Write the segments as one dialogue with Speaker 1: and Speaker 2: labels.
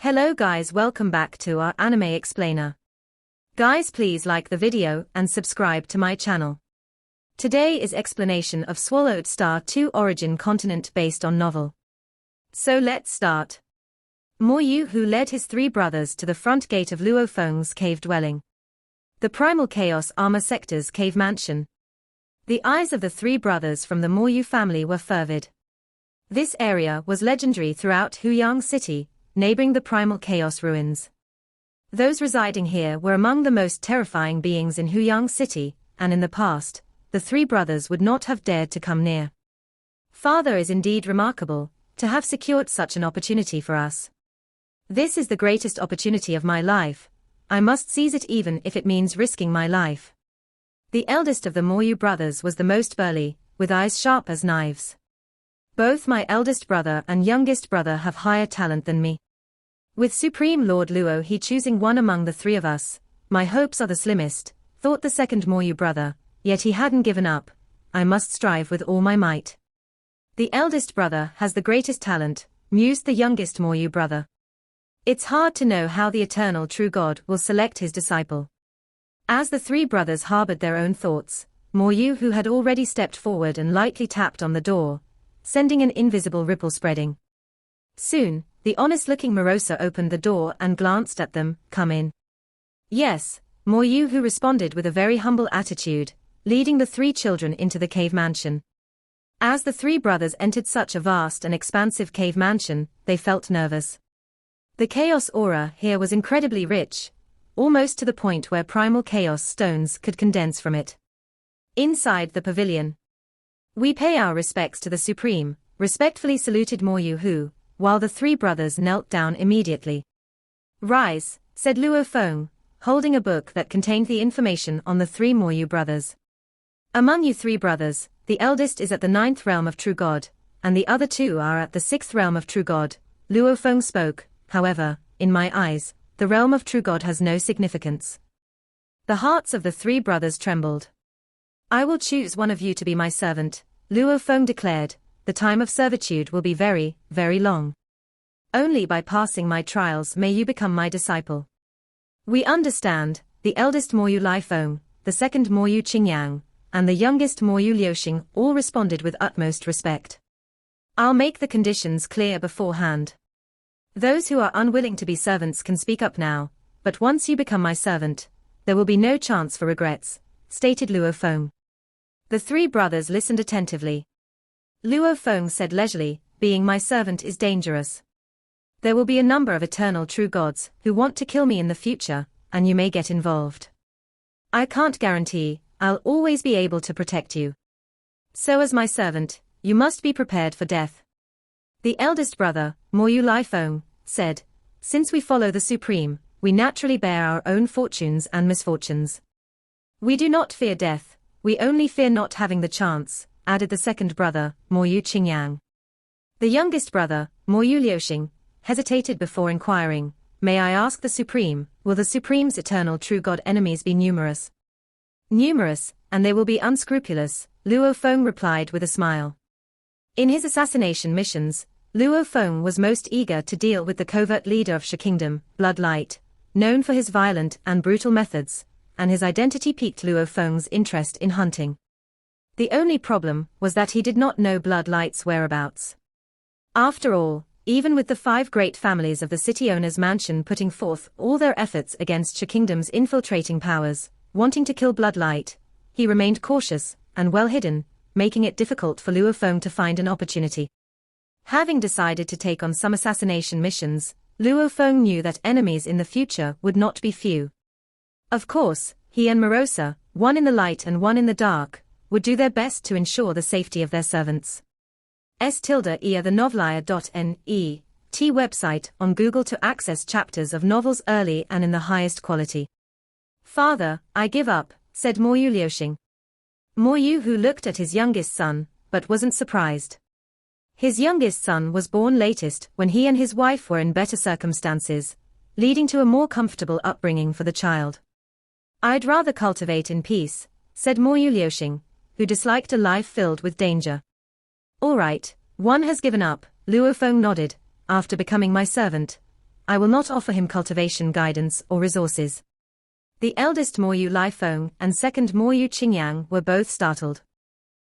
Speaker 1: Hello guys, welcome back to our anime explainer. Guys, please like the video and subscribe to my channel. Today is explanation of Swallowed Star 2 origin continent based on novel. So let's start. Moryu, who led his three brothers to the front gate of Luo Feng's cave dwelling, the Primal Chaos Armor Sector's cave mansion. The eyes of the three brothers from the Moryu family were fervid. This area was legendary throughout Huyang City, neighboring the Primal Chaos ruins. Those residing here were among the most terrifying beings in Huyang City, and in the past, the three brothers would not have dared to come near. Father is indeed remarkable, to have secured such an opportunity for us. This is the greatest opportunity of my life. I must seize it even if it means risking my life. The eldest of the Moryu brothers was the most burly, with eyes sharp as knives. Both my eldest brother and youngest brother have higher talent than me. With Supreme Lord Luo he choosing one among the three of us, my hopes are the slimmest, thought the second Moryu brother, yet he hadn't given up. I must strive with all my might. The eldest brother has the greatest talent, mused the youngest Moryu brother. It's hard to know how the eternal true God will select his disciple. As the three brothers harbored their own thoughts, Moryu, who had already stepped forward and lightly tapped on the door, sending an invisible ripple spreading. Soon, the honest-looking Morosa opened the door and glanced at them. Come in. Yes, Moryu, who responded with a very humble attitude, leading the three children into the cave mansion. As the three brothers entered such a vast and expansive cave mansion, they felt nervous. The chaos aura here was incredibly rich, almost to the point where primal chaos stones could condense from it. Inside the pavilion, we pay our respects to the Supreme, respectfully saluted Moryu, who, while the three brothers knelt down immediately. Rise, said Luo Feng, holding a book that contained the information on the three Moryu brothers. Among you three brothers, the eldest is at the 9th realm of True God, and the other two are at the 6th realm of True God. Luo Feng spoke. However, in my eyes, the realm of True God has no significance. The hearts of the three brothers trembled. I will choose one of you to be my servant, Luo Feng declared. The time of servitude will be very, very long. Only by passing my trials may you become my disciple. We understand, the eldest Moryu Lai Feng, the second Moryu Qingyang, and the youngest Moryu Liuxing all responded with utmost respect. I'll make the conditions clear beforehand. Those who are unwilling to be servants can speak up now, but once you become my servant, there will be no chance for regrets, stated Luo Feng. The three brothers listened attentively. Luo Feng said leisurely, being my servant is dangerous. There will be a number of eternal true gods who want to kill me in the future, and you may get involved. I can't guarantee I'll always be able to protect you. So as my servant, you must be prepared for death. The eldest brother, Moryu Lai Feng, said, since we follow the Supreme, we naturally bear our own fortunes and misfortunes. We do not fear death, we only fear not having the chance, added the second brother, Moryu Qingyang. The youngest brother, Moryu Liuxing, hesitated before inquiring, may I ask the Supreme, will the Supreme's eternal true God enemies be numerous? Numerous, and they will be unscrupulous, Luo Feng replied with a smile. In his assassination missions, Luo Feng was most eager to deal with the covert leader of Shi Kingdom, Bloodlight, known for his violent and brutal methods, and his identity piqued Luo Feng's interest in hunting. The only problem was that he did not know Bloodlight's whereabouts. After all, even with the 5 great families of the city owner's mansion putting forth all their efforts against Shi Kingdom's infiltrating powers, wanting to kill Bloodlight, he remained cautious and well hidden, making it difficult for Luo Feng to find an opportunity. Having decided to take on some assassination missions, Luo Feng knew that enemies in the future would not be few. Of course, he and Morosa, one in the light and one in the dark, would do their best to ensure the safety of their servants. S-tilde-ea the novelier.net website on Google to access chapters of novels early and in the highest quality. Father, I give up, said Moryu Liuxing. Moryu, who looked at his youngest son, but wasn't surprised. His youngest son was born latest when he and his wife were in better circumstances, leading to a more comfortable upbringing for the child. I'd rather cultivate in peace, said Moryu Liuxing, who disliked a life filled with danger. All right, one has given up, Luo Feng nodded, after becoming my servant. I will not offer him cultivation guidance or resources. The eldest Moyu Lifeng and second Moyu Qingyang were both startled.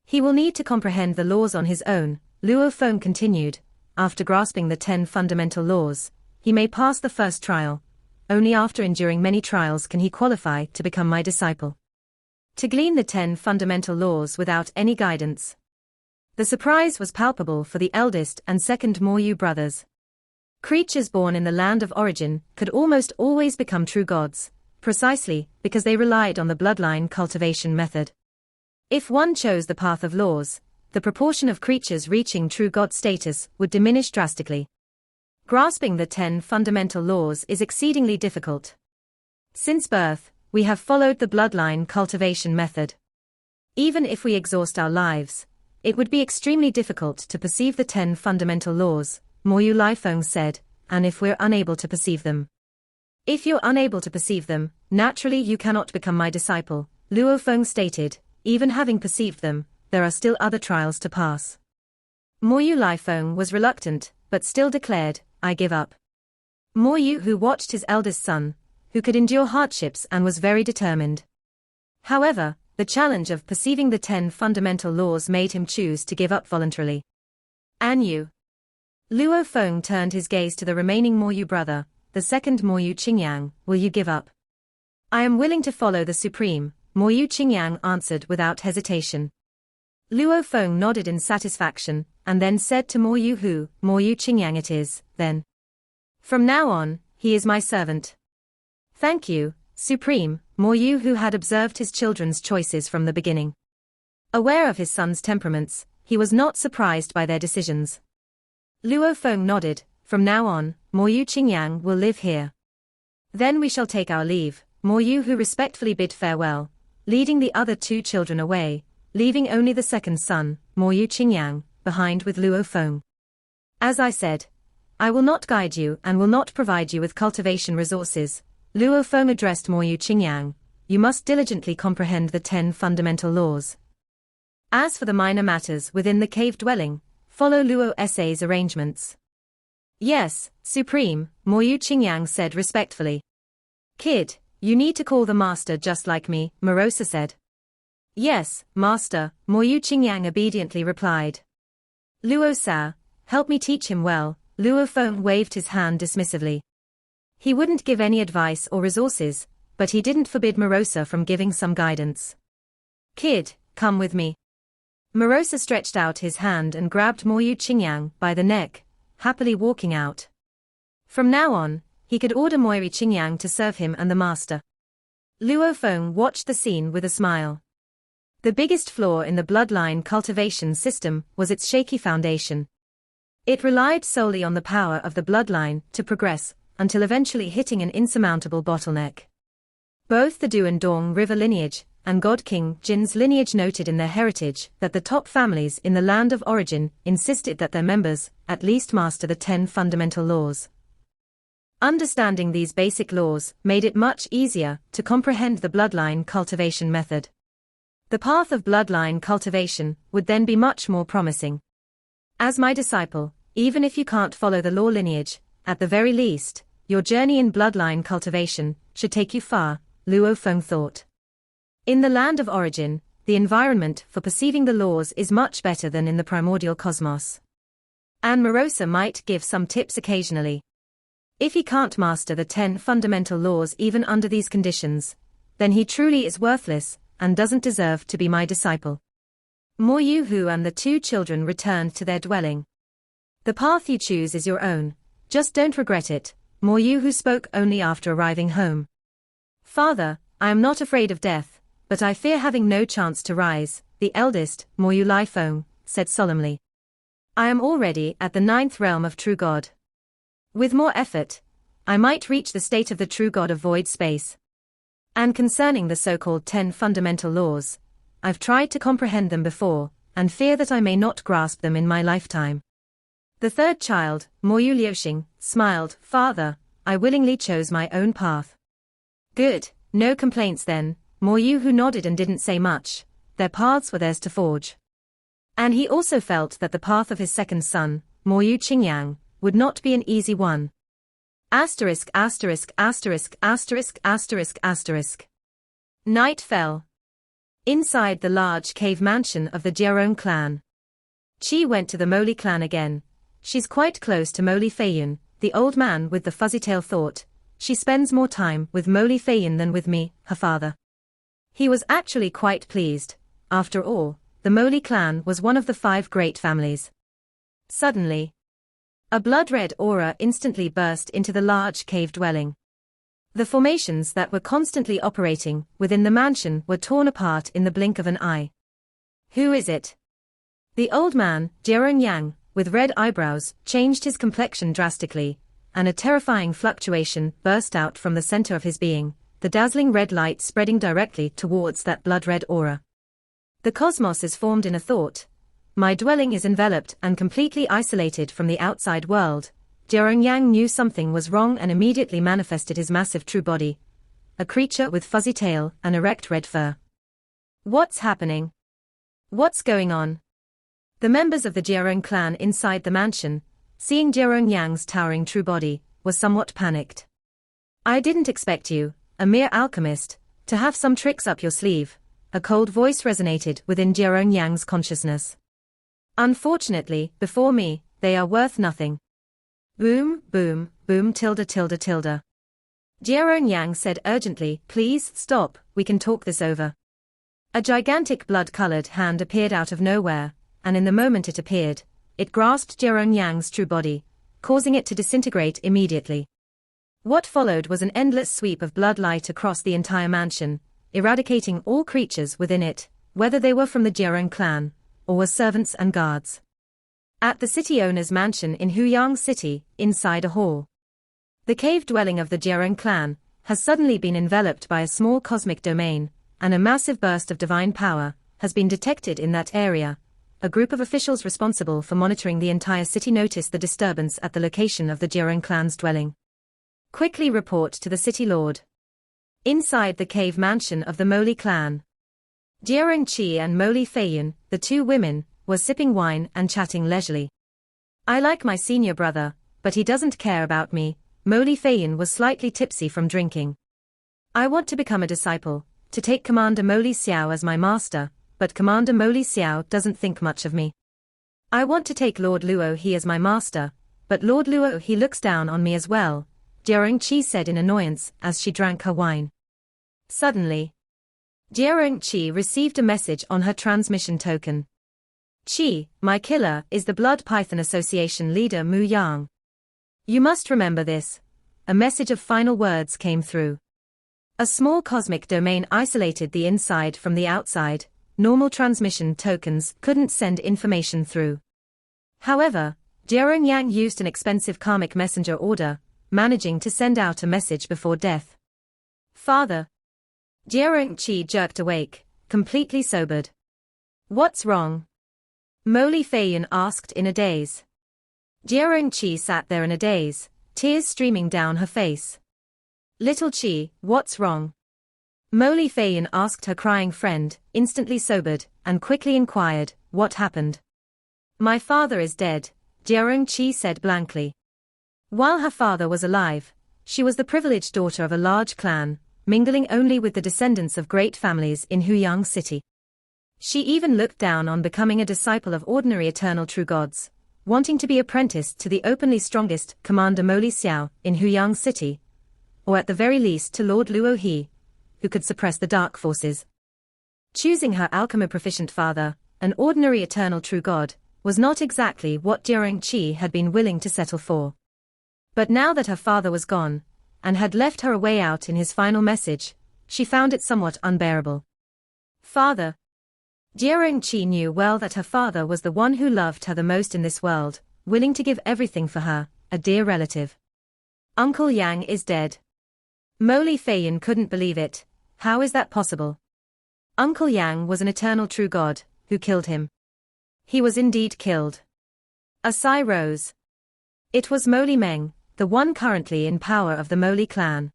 Speaker 1: He will need to comprehend the laws on his own, Luo Feng continued. After grasping the 10 fundamental laws, he may pass the first trial. Only after enduring many trials can he qualify to become my disciple. To glean the 10 fundamental laws without any guidance. The surprise was palpable for the eldest and second Moyu brothers. Creatures born in the land of origin could almost always become true gods, precisely because they relied on the bloodline cultivation method. If one chose the path of laws, the proportion of creatures reaching true god status would diminish drastically. Grasping the 10 fundamental laws is exceedingly difficult. Since birth, we have followed the bloodline cultivation method. Even if we exhaust our lives, it would be extremely difficult to perceive the 10 fundamental laws, Moyu Lifeng said, and if we're unable to perceive them. If you're unable to perceive them, naturally you cannot become my disciple, Luo Feng stated. Even having perceived them, there are still other trials to pass. Moyu Lifeng was reluctant, but still declared, I give up. Moyu, who watched his eldest son, who could endure hardships and was very determined. However, the challenge of perceiving the 10 fundamental laws made him choose to give up voluntarily. And you? Luo Feng turned his gaze to the remaining Moyu brother, the second Moyu Qingyang, will you give up? I am willing to follow the supreme, Moyu Qingyang answered without hesitation. Luo Feng nodded in satisfaction, and then said to Moyu Hu, Moyu Qingyang it is, then. From now on, he is my servant. Thank you, Supreme, Moyu Hu had observed his children's choices from the beginning. Aware of his son's temperaments, he was not surprised by their decisions. Luo Feng nodded, from now on, Moyu Qingyang will live here. Then we shall take our leave, Moyu Hu respectfully bid farewell, leading the other 2 children away, leaving only the second son, Moyu Qingyang, behind with Luo Feng. As I said, I will not guide you and will not provide you with cultivation resources, Luo Feng addressed Moyu Qingyang, you must diligently comprehend the 10 fundamental laws. As for the minor matters within the cave dwelling, follow Luo Sa's arrangements. Yes, Supreme, Moyu Qingyang said respectfully. Kid, you need to call the master just like me, Morosa said. Yes, master, Moyu Qingyang obediently replied. Luo Sa, help me teach him well, Luo Feng waved his hand dismissively. He wouldn't give any advice or resources, but he didn't forbid Morosa from giving some guidance. Kid, come with me. Morosa stretched out his hand and grabbed Moyu Qingyang by the neck, happily walking out. From now on, he could order Moyu Qingyang to serve him and the master. Luo Feng watched the scene with a smile. The biggest flaw in the bloodline cultivation system was its shaky foundation. It relied solely on the power of the bloodline to progress, until eventually hitting an insurmountable bottleneck. Both the Diaorong River lineage and God King Jin's lineage noted in their heritage that the top families in the land of origin insisted that their members at least master the 10 fundamental laws. Understanding these basic laws made it much easier to comprehend the bloodline cultivation method. The path of bloodline cultivation would then be much more promising. As my disciple, even if you can't follow the law lineage, at the very least, your journey in bloodline cultivation should take you far, Luo Feng thought. In the land of origin, the environment for perceiving the laws is much better than in the primordial cosmos. And Morosa might give some tips occasionally. If he can't master the 10 fundamental laws even under these conditions, then he truly is worthless and doesn't deserve to be my disciple. Moyu Hu and the 2 children returned to their dwelling. The path you choose is your own, just don't regret it, Moyu Hu spoke only after arriving home. Father, I am not afraid of death, but I fear having no chance to rise, the eldest, Moyu Lifeng, said solemnly. I am already at the 9th realm of true God. With more effort, I might reach the state of the true God of void space. And concerning the so-called 10 fundamental laws, I've tried to comprehend them before, and fear that I may not grasp them in my lifetime. The 3rd child, Moyu Liuxing, smiled, Father, I willingly chose my own path. Good, no complaints then, Moyu Hu nodded and didn't say much, their paths were theirs to forge. And he also felt that the path of his second son, Moyu Qingyang, would not be an easy one. Asterisk asterisk asterisk asterisk asterisk asterisk. Night fell. Inside the large cave mansion of the Jiron clan. Chi went to the Moli clan again. She's quite close to Moli Feiyun, the old man with the fuzzy tail thought. She spends more time with Moli Feiyun than with me, her father. He was actually quite pleased. After all, the Moli clan was one of the 5 great families. Suddenly, a blood-red aura instantly burst into the large cave dwelling. The formations that were constantly operating within the mansion were torn apart in the blink of an eye. Who is it? The old man, Jiron Yang, with red eyebrows, changed his complexion drastically, and a terrifying fluctuation burst out from the center of his being, the dazzling red light spreading directly towards that blood-red aura. The cosmos is formed in a thought. My dwelling is enveloped and completely isolated from the outside world. Diaorong Yang knew something was wrong and immediately manifested his massive true body. A creature with fuzzy tail and erect red fur. What's happening? What's going on? The members of the Jiron clan inside the mansion, seeing Diaorong Yang's towering true body, were somewhat panicked. I didn't expect you, a mere alchemist, to have some tricks up your sleeve. A cold voice resonated within Diaorong Yang's consciousness. Unfortunately, before me, they are worth nothing. Boom, boom, boom tilde tilde tilde. Diaorong Yang said urgently, please stop, we can talk this over. A gigantic blood-colored hand appeared out of nowhere, and in the moment it appeared, it grasped Diaorong Yang's true body, causing it to disintegrate immediately. What followed was an endless sweep of blood light across the entire mansion, eradicating all creatures within it, whether they were from the Jiron clan, or were servants and guards. At the city owner's mansion in Huyang City, inside a hall. The cave dwelling of the Jiron clan has suddenly been enveloped by a small cosmic domain, and a massive burst of divine power has been detected in that area. A group of officials responsible for monitoring the entire city noticed the disturbance at the location of the Jiron clan's dwelling. Quickly report to the city lord. Inside the cave mansion of the Moli clan. Jiron Qi and Moli Feiyun, the 2 women, were sipping wine and chatting leisurely. I like my senior brother, but he doesn't care about me. Moli Feiyun was slightly tipsy from drinking. I want to become a disciple, to take Commander Moli Xiao as my master, but Commander Moli Xiao doesn't think much of me. I want to take Lord Luo He as my master, but Lord Luo He looks down on me as well, Diaorong Qi said in annoyance as she drank her wine. Suddenly, Diaorong Qi received a message on her transmission token. Qi, my killer, is the Blood Python Association leader Mu Yang. You must remember this. A message of final words came through. A small cosmic domain isolated the inside from the outside. Normal transmission tokens couldn't send information through. However, Diaorong Yang used an expensive karmic messenger order, managing to send out a message before death. Father. Diaorong Qi jerked awake, completely sobered. What's wrong? Moli Feiyun asked in a daze. Diaorong Qi sat there in a daze, tears streaming down her face. Little Qi, what's wrong? Moli Feiyun asked her crying friend, instantly sobered, and quickly inquired, what happened? My father is dead, Diaorong Qi said blankly. While her father was alive, she was the privileged daughter of a large clan, mingling only with the descendants of great families in Huyang City. She even looked down on becoming a disciple of ordinary eternal true gods, wanting to be apprenticed to the openly strongest Commander Moli Xiao in Huyang City, or at the very least to Lord Luo He, who could suppress the dark forces. Choosing her alchemy-proficient father, an ordinary eternal true god, was not exactly what Diaorong Qi had been willing to settle for. But now that her father was gone, and had left her a way out in his final message, she found it somewhat unbearable. Father. Diaorong Qi knew well that her father was the one who loved her the most in this world, willing to give everything for her, a dear relative. Uncle Yang is dead. Moli Feiyun couldn't believe it. How is that possible? Uncle Yang was an eternal true god, who killed him. He was indeed killed. A sigh rose. It was Moli Meng, the one currently in power of the Moli clan.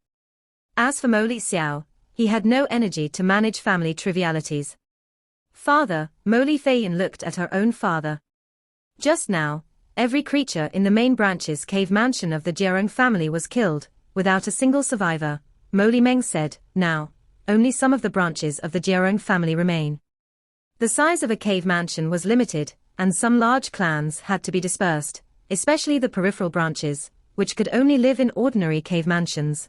Speaker 1: As for Moli Xiao, he had no energy to manage family trivialities. Father, Moli Feiyun looked at her own father. Just now, Every creature in the main branch's cave mansion of the Jiron family was killed, without a single survivor, Mo Meng said. Now, only some of the branches of the Diaorong family remain. The size of a cave mansion was limited, and some large clans had to be dispersed, especially the peripheral branches, which could only live in ordinary cave mansions.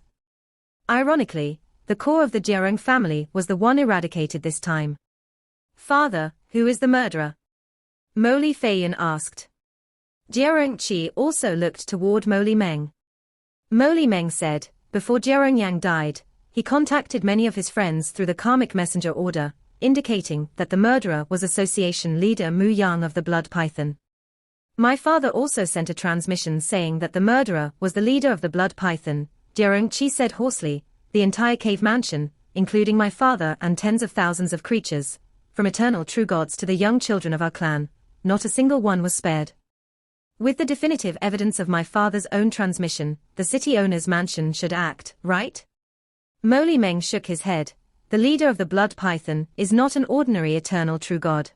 Speaker 1: Ironically, the core of the Jiron family was the one eradicated this time. Father, who is the murderer? Mo Feiyan asked. Diaorong Qi also looked toward Mo Meng. Mo Meng said, before Jiron Yang died, he contacted many of his friends through the karmic messenger order, indicating that the murderer was association leader Mu Yang of the Blood Python. My father also sent a transmission saying that the murderer was the leader of the Blood Python, Diaorong Qi said hoarsely. The entire cave mansion, including my father and tens of thousands of creatures, from eternal true gods to the young children of our clan, not a single one was spared. With the definitive evidence of my father's own transmission, the city owner's mansion should act, right? Mo Meng shook his head. The leader of the Blood Python is not an ordinary eternal true god.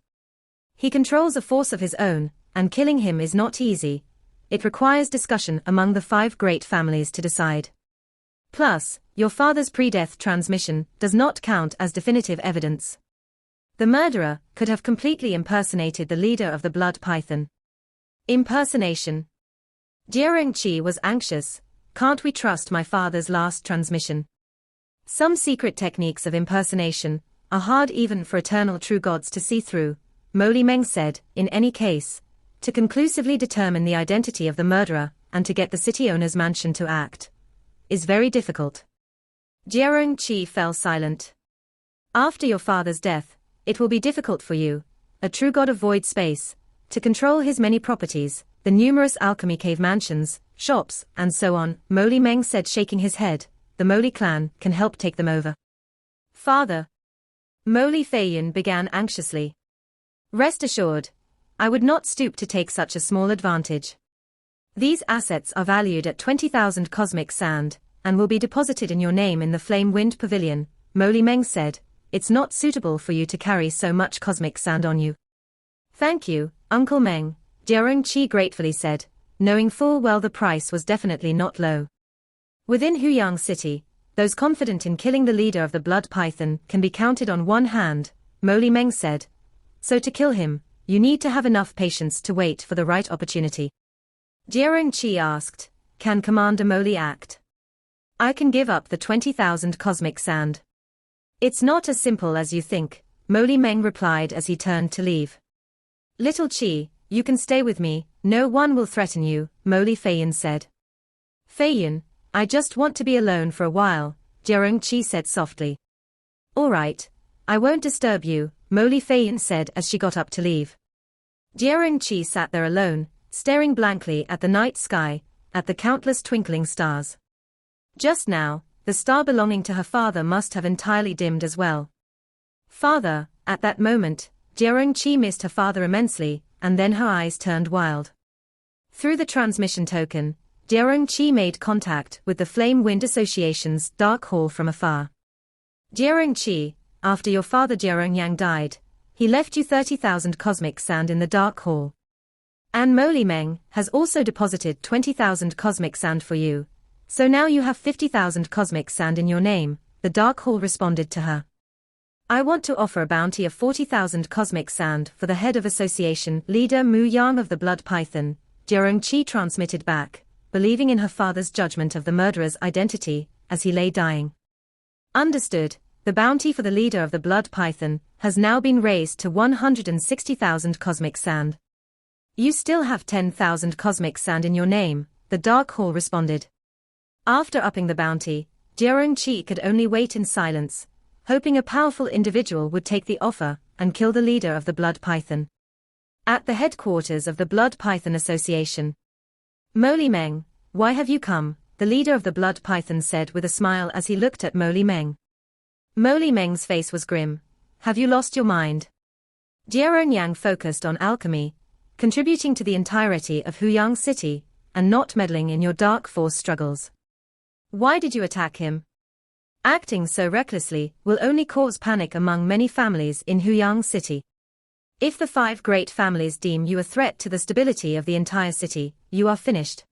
Speaker 1: He controls a force of his own, and killing him is not easy. It requires discussion among the 5 great families to decide. Plus, your father's pre-death transmission does not count as definitive evidence. The murderer could have completely impersonated the leader of the Blood Python. Impersonation. Jiron Qi was anxious. Can't we trust my father's last transmission? Some secret techniques of impersonation are hard even for eternal true gods to see through, Mo Meng said. In any case, to conclusively determine the identity of the murderer and to get the city owner's mansion to act is very difficult. Jiron Qi fell silent. After your father's death, it will be difficult for you, a true god of void space, to control his many properties, the numerous alchemy cave mansions, shops, and so on, Mo Meng said, shaking his head. The Mo clan can help take them over. Father. Mo Feiyan began anxiously. Rest assured, I would not stoop to take such a small advantage. These assets are valued at 20,000 cosmic sand, and will be deposited in your name in the Flame Wind Pavilion, Mo Meng said. It's not suitable for you to carry so much cosmic sand on you. Thank you, Uncle Meng, Diaorong Qi gratefully said, knowing full well the price was definitely not low. Within Huyang City, those confident in killing the leader of the Blood Python can be counted on one hand, Mo Meng said. So to kill him, you need to have enough patience to wait for the right opportunity. Jiron Qi asked, can Commander Mo act? I can give up the 20,000 cosmic sand. It's not as simple as you think, Mo Meng replied as he turned to leave. Little Qi, you can stay with me, no one will threaten you, Mo Feiyan said. Feiyan, I just want to be alone for a while, Jiron Qi said softly. All right, I won't disturb you, Mo Feiyan said as she got up to leave. Jiron Qi sat there alone, staring blankly at the night sky, at the countless twinkling stars. Just now, the star belonging to her father must have entirely dimmed as well. Father, at that moment, Jiron Qi missed her father immensely, and then her eyes turned wild. Through the transmission token, Jiron Qi made contact with the Flame Wind Association's Dark Hall from afar. Jiron Qi, after your father Jiron Yang died, he left you 30,000 cosmic sand in the Dark Hall. And Mo Meng has also deposited 20,000 cosmic sand for you, so now you have 50,000 cosmic sand in your name, the Dark Hall responded to her. I want to offer a bounty of 40,000 cosmic sand for the head of association leader Mu Yang of the Blood Python, Jiron Qi transmitted back, believing in her father's judgment of the murderer's identity, as he lay dying. Understood, the bounty for the leader of the Blood Python has now been raised to 160,000 cosmic sand. You still have 10,000 cosmic sand in your name, the Dark Hall responded. After upping the bounty, Jiron Qi could only wait in silence, hoping a powerful individual would take the offer and kill the leader of the Blood Python. At the headquarters of the Blood Python Association. Mo Meng, why have you come? The leader of the Blood Python said with a smile as he looked at Mo Meng. Mo Meng's face was grim. Have you lost your mind? Jiron Yang focused on alchemy, contributing to the entirety of Huyang City, and not meddling in your dark force struggles. Why did you attack him? Acting so recklessly will only cause panic among many families in Huyang City. If the 5 great families deem you a threat to the stability of the entire city, you are finished.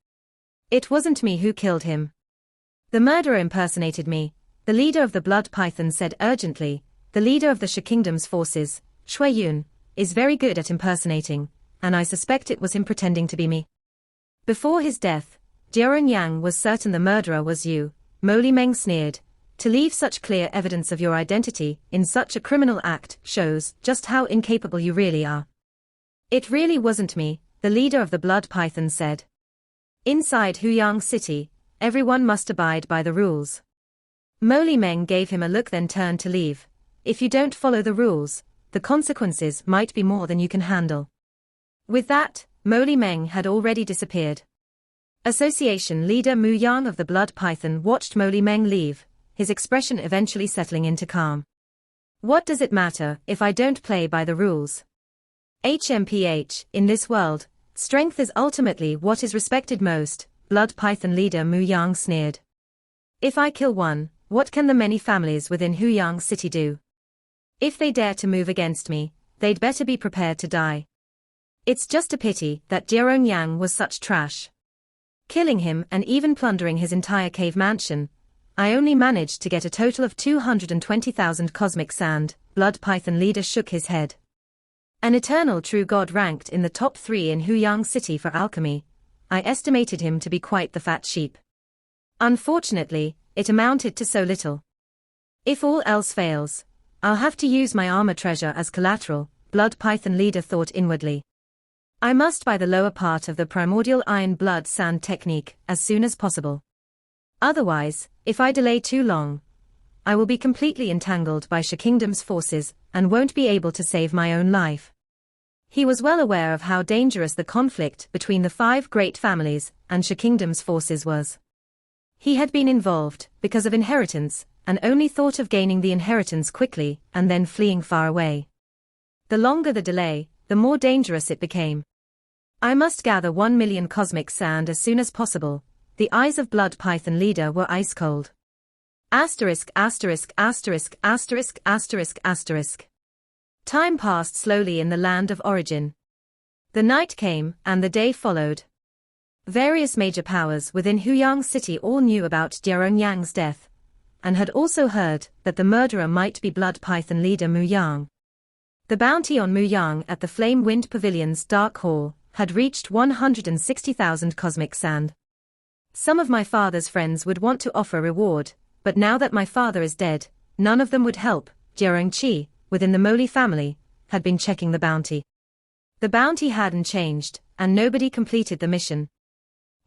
Speaker 1: It wasn't me who killed him. The murderer impersonated me, the leader of the blood python said urgently. The leader of the Sha Kingdom's forces, Shui Yun, is very good at impersonating, and I suspect it was him pretending to be me. Before his death, Diaorong Yang was certain the murderer was you, Mo Li Meng sneered. To leave such clear evidence of your identity in such a criminal act shows just how incapable you really are. It really wasn't me, the leader of the blood python said. Inside Huyang City, everyone must abide by the rules. Mo Li Meng gave him a look then turned to leave. If you don't follow the rules, the consequences might be more than you can handle. With that, Mo Li Meng had already disappeared. Association leader Mu Yang of the blood python watched Mo Li Meng leave, his expression eventually settling into calm. What does it matter if I don't play by the rules? HMPH, in this world, strength is ultimately what is respected most, blood python leader Mu Yang sneered. If I kill one, what can the many families within Huyang City do? If they dare to move against me, they'd better be prepared to die. It's just a pity that Jiron Yang was such trash. Killing him and even plundering his entire cave mansion, I only managed to get a total of 220,000 cosmic sand, blood python leader shook his head. An eternal true god ranked in the top 3 in Huyang City for alchemy, I estimated him to be quite the fat sheep. Unfortunately, it amounted to so little. If all else fails, I'll have to use my armor treasure as collateral, blood python leader thought inwardly. I must buy the lower part of the primordial iron blood sand technique as soon as possible. Otherwise, if I delay too long, I will be completely entangled by Sha Kingdom's forces and won't be able to save my own life. He was well aware of how dangerous the conflict between the 5 great families and Sha Kingdom's forces was. He had been involved because of inheritance, and only thought of gaining the inheritance quickly and then fleeing far away. The longer the delay, the more dangerous it became. I must gather 1 million cosmic sand as soon as possible. The eyes of blood python leader were ice cold. Asterisk asterisk asterisk asterisk asterisk asterisk. Time passed slowly in the land of origin. The night came and the day followed. Various major powers within Huyang City all knew about Diaorong Yang's death, and had also heard that the murderer might be blood python leader Mu Yang. The bounty on Mu Yang at the Flame Wind Pavilion's Dark Hall had reached 160,000 cosmic sand. Some of my father's friends would want to offer reward, but now that my father is dead, none of them would help. Jiron Qi, within the Moli family, had been checking the bounty. The bounty hadn't changed, and nobody completed the mission.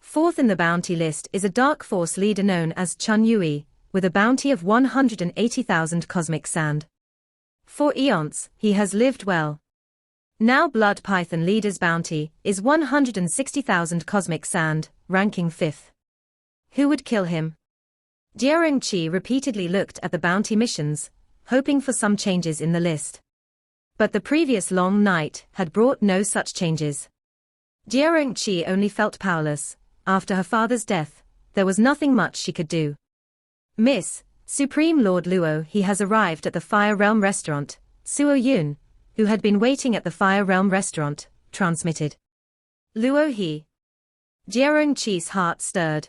Speaker 1: Fourth in the bounty list is a Dark Force leader known as Chun Yui, with a bounty of 180,000 cosmic sand. For eons, he has lived well. Now Blood Python leader's bounty is 160,000 cosmic sand, ranking 5th. Who would kill him? Diaorong Qi repeatedly looked at the bounty missions, hoping for some changes in the list. But the previous long night had brought no such changes. Diaorong Qi only felt powerless. After her father's death, there was nothing much she could do. Miss, Supreme Lord Luo, he has arrived at the Fire Realm restaurant, Suo Yun, who had been waiting at the Fire Realm restaurant, transmitted. Luo he. Diaorong Qi's heart stirred.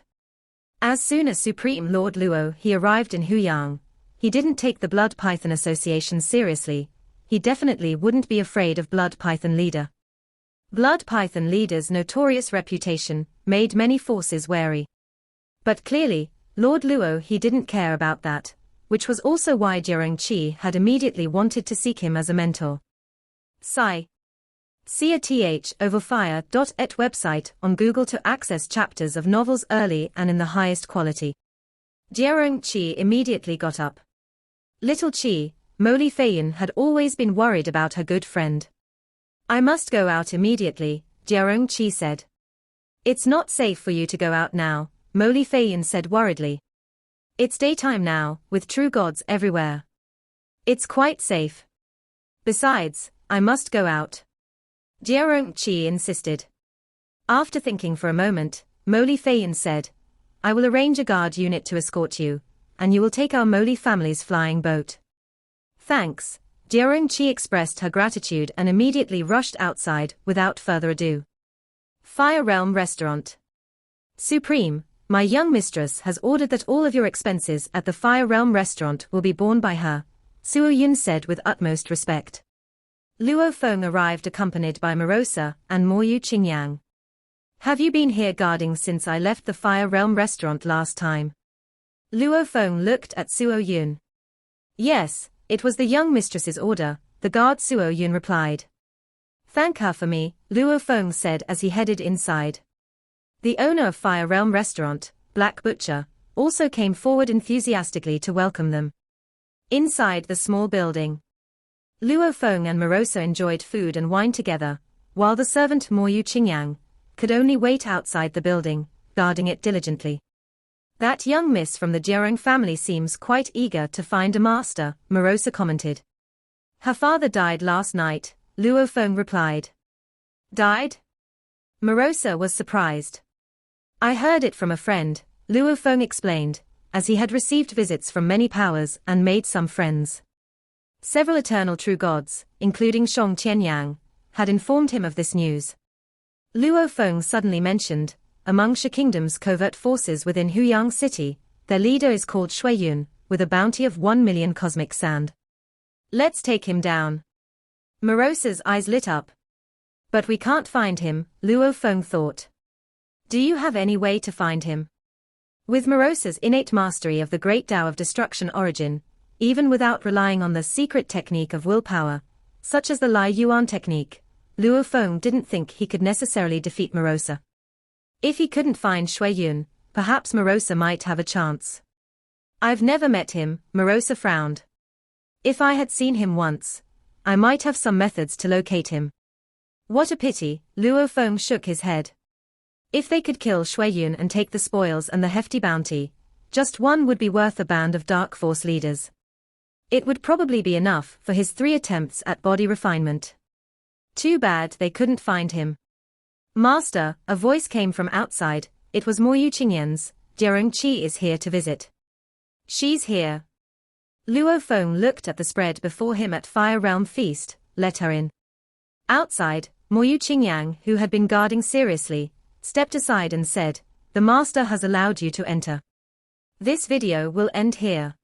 Speaker 1: As soon as Supreme Lord Luo he arrived in Huyang, he didn't take the Blood Python Association seriously. He definitely wouldn't be afraid of Blood Python leader. Blood Python leader's notorious reputation made many forces wary. But clearly, Lord Luo he didn't care about that, which was also why Jiron Qi had immediately wanted to seek him as a mentor. Sigh. See a thoverfire.et website on Google to access chapters of novels early and in the highest quality. Diaorong Qi immediately got up. Little Qi, Moli Feiyin had always been worried about her good friend. I must go out immediately, Diaorong Qi said. It's not safe for you to go out now, Moli Feiyin said worriedly. It's daytime now, with true gods everywhere. It's quite safe. Besides, I must go out. Diaorong Qi insisted. After thinking for a moment, Moli Feiyin said, I will arrange a guard unit to escort you, and you will take our Moli family's flying boat. Thanks, Diaorong expressed her gratitude and immediately rushed outside without further adu. Fire Realm Restaurant. Supreme, my young mistress has ordered that all of your expenses at the Fire Realm Restaurant will be borne by her, Suo Yun said with utmost respect. Luo Feng arrived accompanied by Morosa and Moyu Qingyang. Have you been here guarding since I left the Fire Realm Restaurant last time? Luo Feng looked at Suo Yun. Yes, it was the young mistress's order, the guard Suo Yun replied. Thank her for me, Luo Feng said as he headed inside. The owner of Fire Realm Restaurant, Black Butcher, also came forward enthusiastically to welcome them. Inside the small building, Luo Feng and Morosa enjoyed food and wine together, while the servant Moyu Qingyang could only wait outside the building, guarding it diligently. That young miss from the Jiron family seems quite eager to find a master, Morosa commented. Her father died last night, Luo Feng replied. Died? Morosa was surprised. I heard it from a friend, Luo Feng explained, as he had received visits from many powers and made some friends. Several eternal true gods, including Shang Qianyang, had informed him of this news. Luo Feng suddenly mentioned, among Sha Kingdom's covert forces within Huyang City, their leader is called Shui Yun, with a bounty of 1 million cosmic sand. Let's take him down. Morosa's eyes lit up. But we can't find him, Luo Feng thought. Do you have any way to find him? With Morosa's innate mastery of the great Tao of destruction origin, even without relying on the secret technique of willpower, such as the Lai Yuan technique, Luo Feng didn't think he could necessarily defeat Morosa. If he couldn't find Shui Yun, perhaps Morosa might have a chance. I've never met him, Morosa frowned. If I had seen him once, I might have some methods to locate him. What a pity, Luo Feng shook his head. If they could kill Shui Yun and take the spoils and the hefty bounty, just one would be worth a band of Dark Force leaders. It would probably be enough for his 3 attempts at body refinement. Too bad they couldn't find him. Master, a voice came from outside. It was Moyu Qingyang's. Jiron is here to visit. She's here. Luo Feng looked at the spread before him at Fire Realm Feast. Let her in. Outside, Moyu Qingyang, who had been guarding seriously, stepped aside and said, the master has allowed you to enter. This video will end here.